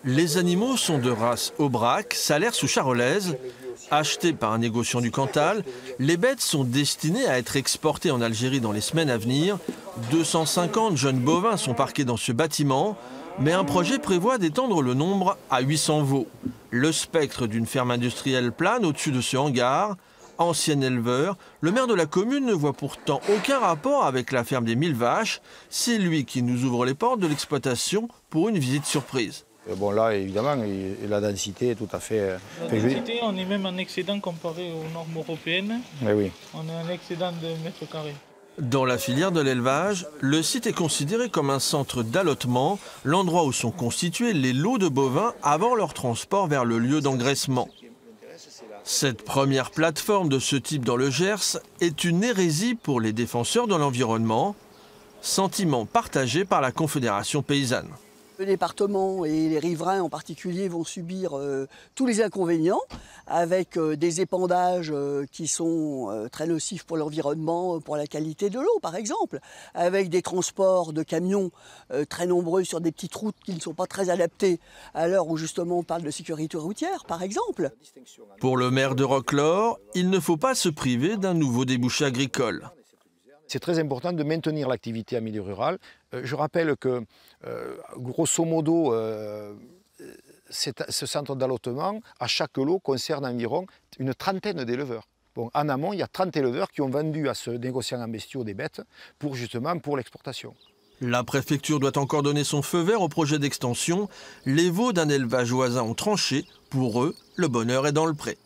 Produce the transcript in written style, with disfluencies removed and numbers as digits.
Les animaux sont de race Aubrac, Salers ou Charolaise. Achetés par un négociant du Cantal, les bêtes sont destinées à être exportées en Algérie dans les semaines à venir. 250 jeunes bovins sont parqués dans ce bâtiment, mais un projet prévoit d'étendre le nombre à 800 veaux. Le spectre d'une ferme industrielle plane au-dessus de ce hangar. Ancien éleveur, le maire de la commune ne voit pourtant aucun rapport avec la ferme des 1000 vaches. C'est lui qui nous ouvre les portes de l'exploitation pour une visite surprise. Bon là, évidemment, la densité est tout à fait... La densité, on est même en excédent comparé aux normes européennes. Mais oui. On est en excédent de mètres carrés. Dans la filière de l'élevage, le site est considéré comme un centre d'allottement, l'endroit où sont constitués les lots de bovins avant leur transport vers le lieu d'engraissement. Cette première plateforme de ce type dans le Gers est une hérésie pour les défenseurs de l'environnement, sentiment partagé par la Confédération paysanne. Le département et les riverains en particulier vont subir tous les inconvénients avec des épandages qui sont très nocifs pour l'environnement, pour la qualité de l'eau par exemple, avec des transports de camions très nombreux sur des petites routes qui ne sont pas très adaptées à l'heure où justement on parle de sécurité routière par exemple. Pour le maire de Roquelaure, il ne faut pas se priver d'un nouveau débouché agricole. C'est très important de maintenir l'activité en milieu rural. Je rappelle que, grosso modo, ce centre d'allottement, à chaque lot, concerne environ une trentaine d'éleveurs. Bon, en amont, il y a 30 éleveurs qui ont vendu à ce négociant en bestiaux des bêtes pour l'exportation. La préfecture doit encore donner son feu vert au projet d'extension. Les veaux d'un élevage voisin ont tranché. Pour eux, le bonheur est dans le pré.